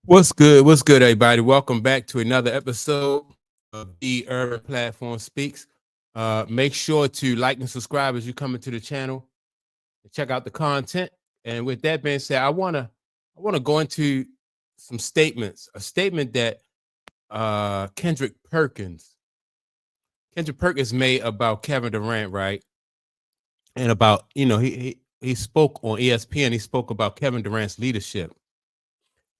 What's good? What's good, everybody? Welcome back to another episode of the Urban Platform Speaks. Make sure to like and subscribe as you come into the channel and check out the content. And with that being said, I wanna go into some statements. A statement that Kendrick Perkins made about Kevin Durant, right? And about he spoke on ESPN. He spoke about Kevin Durant's leadership,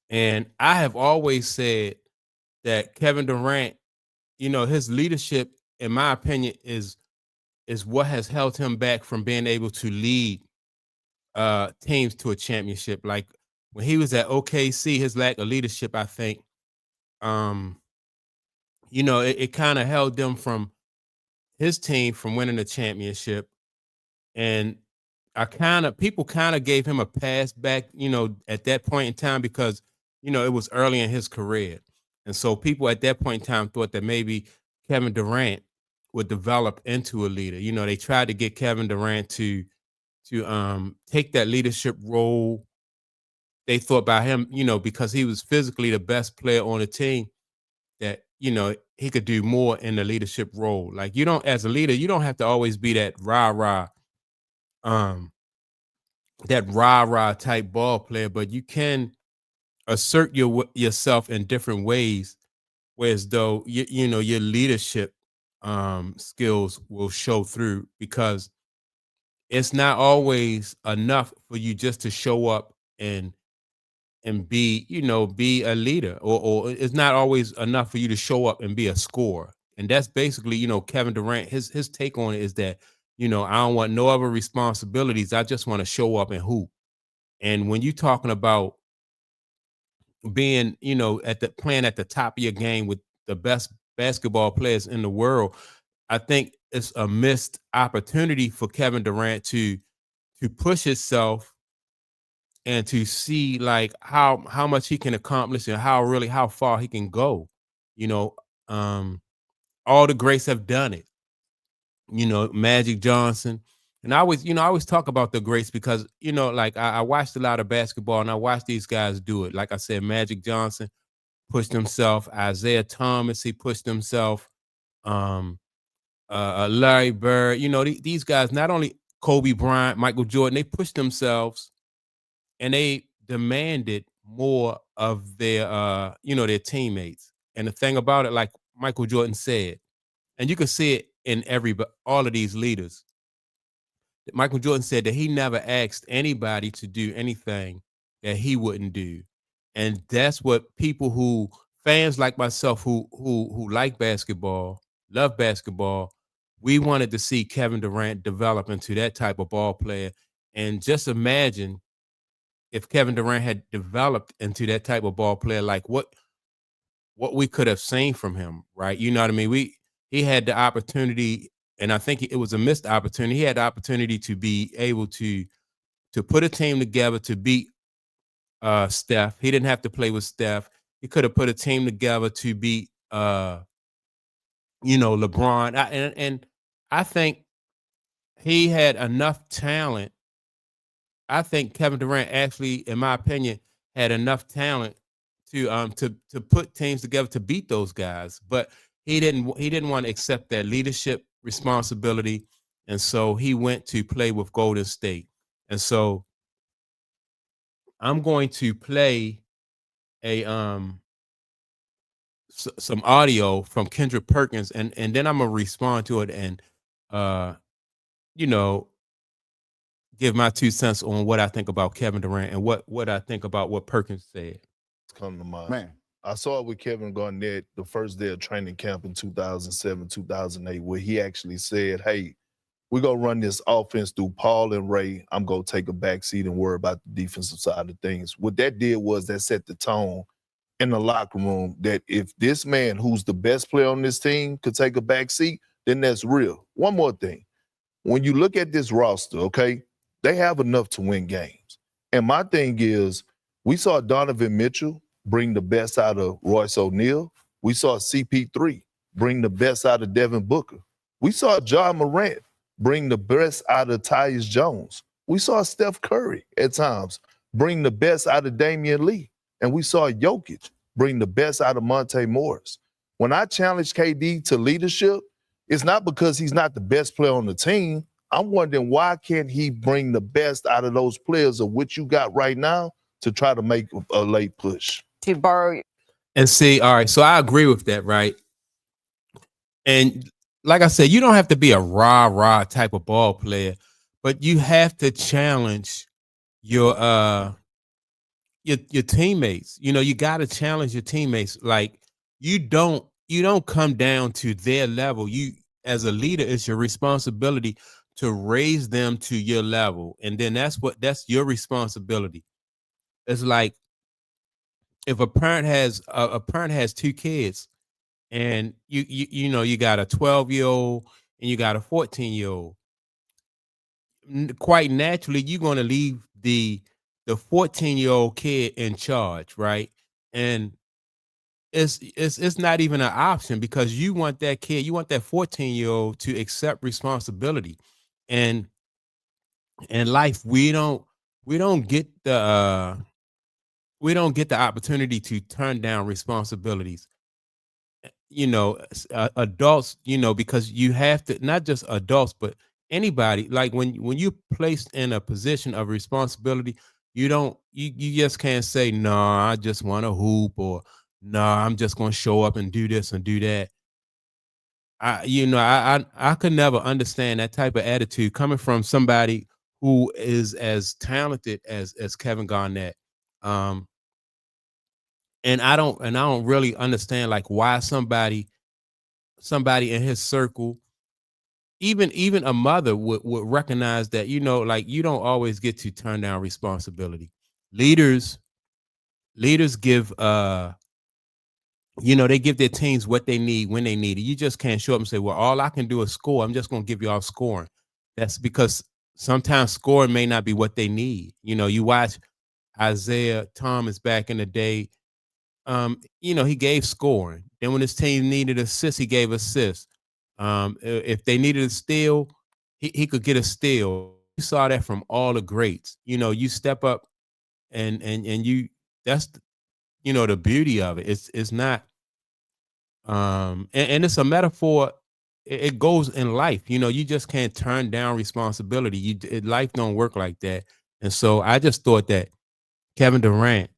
and I have always said that Kevin Durant, his leadership, in my opinion, is what has held him back from being able to lead teams to a championship. Like when he was at OKC, his lack of leadership, I think, um, it kind of held them from his team from winning the championship. And people kind of gave him a pass back, at that point in time because, it was early in his career. And so people at that point in time thought that maybe Kevin Durant would develop into a leader. They tried to get Kevin Durant to take that leadership role. They thought about him, because he was physically the best player on the team, that, he could do more in the leadership role. Like you don't, as a leader, you don't have to always be um that rah-rah type ball player, but you can assert yourself in different ways, whereas though your leadership skills will show through, because it's not always enough for you just to show up and be a leader, or it's not always enough for you to show up and be a scorer. And that's basically, Kevin Durant, his take on it is that, I don't want no other responsibilities. I just want to show up and hoop. And when you're talking about being, at the playing at the top of your game with the best basketball players in the world, I think it's a missed opportunity for Kevin Durant to push himself and to see like how much he can accomplish and how far he can go. You know, um, all the greats have done it. Magic Johnson. And I always talk about the greats because, like I watched a lot of basketball and I watched these guys do it. Like I said, Magic Johnson pushed himself, Isaiah Thomas, he pushed himself, um, Larry Bird, these guys, not only Kobe Bryant, Michael Jordan, they pushed themselves and they demanded more of their teammates. And the thing about it, like Michael Jordan said, and you can see it in all of these leaders. Michael Jordan said that he never asked anybody to do anything that he wouldn't do. And that's what people who fans like myself who like basketball, love basketball, we wanted to see Kevin Durant develop into that type of ball player. And just imagine if Kevin Durant had developed into that type of ball player, like what we could have seen from him, right? You know what I mean? He had the opportunity, and I think it was a missed opportunity. He had the opportunity to be able to put a team together to beat Steph. He didn't have to play with Steph. He could have put a team together to beat LeBron. And I think he had enough talent. I think Kevin Durant actually, in my opinion, had enough talent to put teams together to beat those guys, but he didn't want to accept that leadership responsibility, and so he went to play with Golden State. And so I'm going to play a some audio from Kendrick Perkins, and then I'm gonna respond to it and uh you know give my 2 cents on what I think about Kevin Durant and what I think about what Perkins said. Come to mind. Man, I saw it with Kevin Garnett the first day of training camp in 2007, 2008, where he actually said, "Hey, we're gonna run this offense through Paul and Ray. I'm gonna take a back seat and worry about the defensive side of things." What that did was that set the tone in the locker room that if this man, who's the best player on this team, could take a back seat, then that's real. One more thing. When you look at this roster, okay, they have enough to win games. And my thing is, we saw Donovan Mitchell bring the best out of Royce O'Neal. We saw CP3 bring the best out of Devin Booker. We saw John Morant bring the best out of Tyus Jones. We saw Steph Curry at times bring the best out of Damian Lee. And we saw Jokic bring the best out of Monte Morris. When I challenge KD to leadership, it's not because he's not the best player on the team. I'm wondering why can't he bring the best out of those players of which you got right now to try to make a late push. To borrow. And see, all right, so I agree with that, right? And like I said, you don't have to be a rah-rah type of ball player, but you have to challenge your your teammates. You know, you got to challenge your teammates. Like you don't come down to their level. You as a leader, it's your responsibility to raise them to your level, and then that's your responsibility. It's like if a parent has two kids, and you know you got a 12-year-old and you got a 14-year-old. Quite naturally, you're going to leave the 14-year-old kid in charge, right? And it's not even an option because you want that kid, you want that 14-year-old to accept responsibility. And in life, we don't get the we don't get the opportunity to turn down responsibilities. You know, adults, you know, because you have to, not just adults, but anybody, like when you placed in a position of responsibility, you just can't say, no, I just want to hoop, or no, I'm just going to show up and do this and do that. I could never understand that type of attitude coming from somebody who is as talented as Kevin Garnett. Um, and I don't really understand like why somebody in his circle, even a mother would recognize that, you know, like you don't always get to turn down responsibility. Leaders leaders give you know, they give their teams what they need when they need it. You just can't show up and say, well, all I can do is score. I'm just going to give you all scoring. That's because sometimes scoring may not be what they need. You know, you watch Isaiah Thomas back in the day. You know, he gave scoring. Then when his team needed assists, he gave assists. If they needed a steal, he could get a steal. You saw that from all the greats. You know, you step up and you, that's you know the beauty of it. It's not and it's a metaphor. It goes in life. You know, you just can't turn down responsibility. Life don't work like that. And so I just thought that Kevin Durant,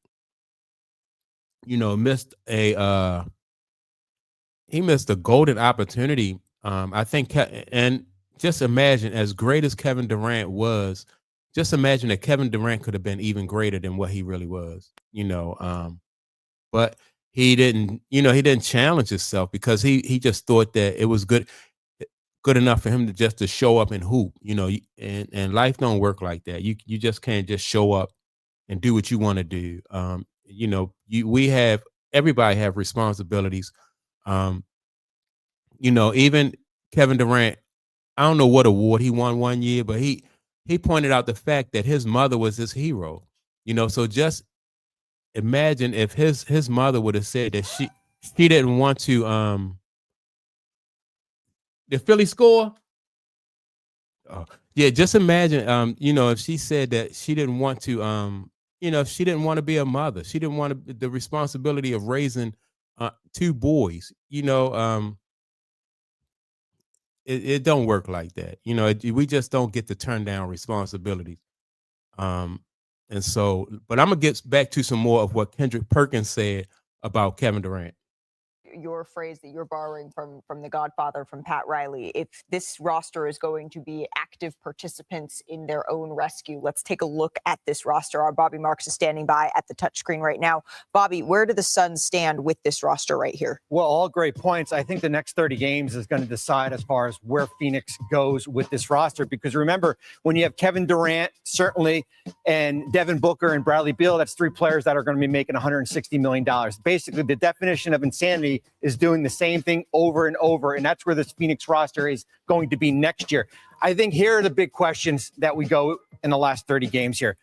you know, he missed a golden opportunity. I think, and just imagine, as great as Kevin Durant was, just imagine that Kevin Durant could have been even greater than what he really was. You know, but he didn't. You know, he didn't challenge himself because he just thought that it was good enough for him to just to show up and hoop. You know, and life don't work like that. You just can't just show up and do what you want to do. You know, we have, everybody have responsibilities. Um, you know, even Kevin Durant, I don't know what award he won one year, but he pointed out the fact that his mother was his hero. You know, so just imagine if his mother would have said that she didn't want to the Philly score. Oh, yeah, just imagine you know, if she said that she didn't want to you know, if she didn't want to be a mother, she didn't want the responsibility of raising two boys, you know, it don't work like that. You know, we just don't get to turn down responsibilities. Um, and so, but I'm gonna get back to some more of what Kendrick Perkins said about Kevin Durant. Your phrase that you're borrowing from the Godfather, from Pat Riley. If this roster is going to be active participants in their own rescue, let's take a look at this roster. Our Bobby Marks is standing by at the touchscreen right now. Bobby, where do the Suns stand with this roster right here? Well, all great points. I think the next 30 games is going to decide as far as where Phoenix goes with this roster. Because remember, when you have Kevin Durant, certainly, and Devin Booker and Bradley Beal, that's three players that are going to be making $160 million. Basically, the definition of insanity is doing the same thing over and over. And that's where this Phoenix roster is going to be next year. I think here are the big questions that we go in the last 30 games here.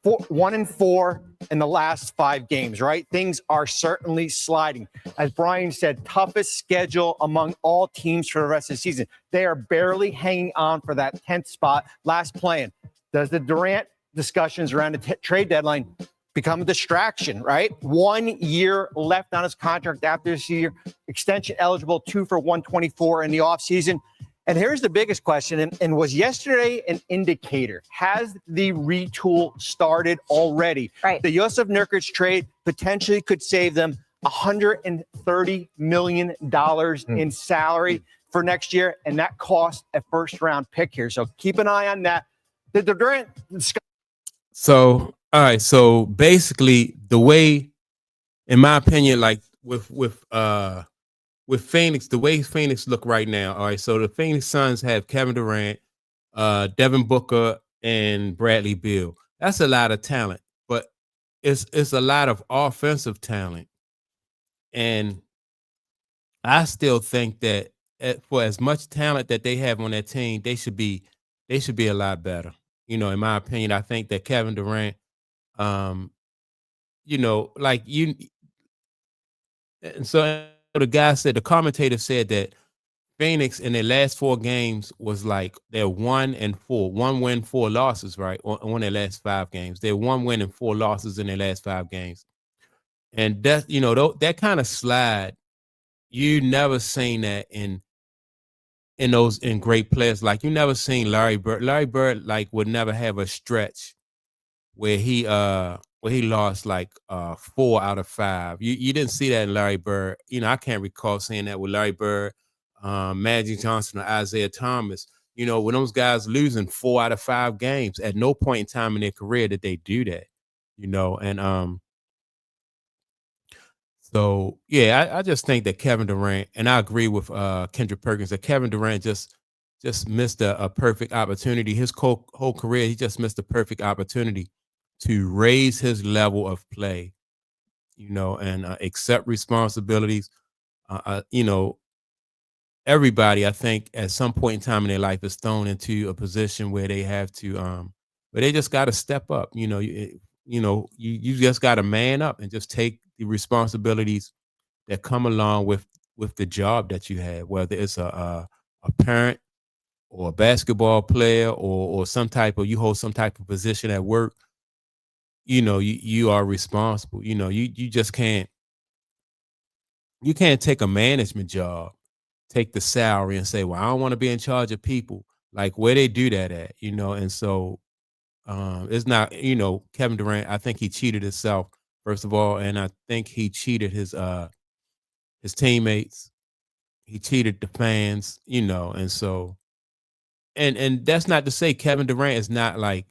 1-4 in the last 5 games, right? Things are certainly sliding. As Brian said, toughest schedule among all teams for the rest of the season. They are barely hanging on for that 10th spot, last playing. Does the Durant discussions around the trade deadline become a distraction, right? 1 year left on his contract after this year, extension eligible, 2 for 124 in the offseason. And here's the biggest question, and was yesterday an indicator? Has the retool started already? Right. The Yusuf Nurkic trade potentially could save them $130 million in salary for next year, and that costs a first-round pick here. So keep an eye on that. The Durant. So, all right. So basically, the way, in my opinion, like with Phoenix, the way Phoenix look right now. All right. So the Phoenix Suns have Kevin Durant, Devin Booker, and Bradley Beal. That's a lot of talent, but it's a lot of offensive talent, and I still think that for as much talent that they have on that team, they should be a lot better. You know, in my opinion, I think that Kevin Durant, you know, like you, and so the commentator said that Phoenix in their last 4 games was like they're 1-4, 1 win, 4 losses, right? On their last 5 games, they're 1 win and 4 losses in their last 5 games, and that, you know, that kind of slide, you never seen that in great players. Like, you never seen Larry Bird. Larry Bird like would never have a stretch where he lost like 4 out of 5. You didn't see that in Larry Bird. You know, I can't recall seeing that with Larry Bird, Magic Johnson, or Isaiah Thomas. You know, when those guys losing 4 out of 5 games, at no point in time in their career did they do that. You know, and so yeah, I just think that Kevin Durant, and I agree with Kendrick Perkins, that Kevin Durant just missed a perfect opportunity. His whole career, he just missed a perfect opportunity to raise his level of play, you know, and accept responsibilities. You know, everybody, I think, at some point in time in their life is thrown into a position where they have to, where they just got to step up. You know, you just got to man up and just take the responsibilities that come along with the job that you have, whether it's a parent or a basketball player or some type of, you hold some type of position at work. You know, you are responsible. You know, you just can't take a management job, take the salary, and say, well, I don't want to be in charge of people. Like, where they do that at, you know? And so it's not, you know, Kevin Durant, I think he cheated himself, first of all, and I think he cheated his teammates. He cheated the fans, you know, and so, and that's not to say Kevin Durant is not like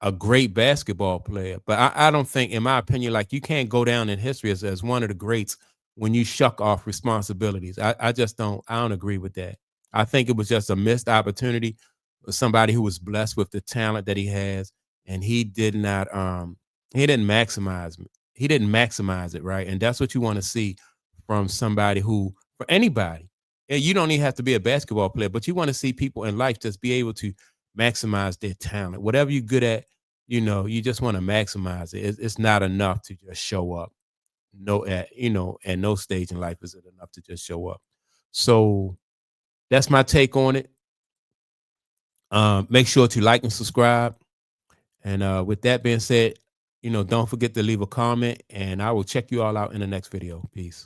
a great basketball player, but I don't think, in my opinion, like, you can't go down in history as one of the greats when you shuck off responsibilities. I just don't agree with that. I think it was just a missed opportunity for somebody who was blessed with the talent that he has, and he did not he didn't maximize it, right? And that's what you want to see from somebody who, for anybody. And you don't even have to be a basketball player, but you want to see people in life just be able to maximize their talent. Whatever you're good at, you know, you just want to maximize it. It's not enough to just show up. No, at no stage in life is it enough to just show up. So that's my take on it. Make sure to like and subscribe. And with that being said, you know, don't forget to leave a comment, and I will check you all out in the next video. Peace.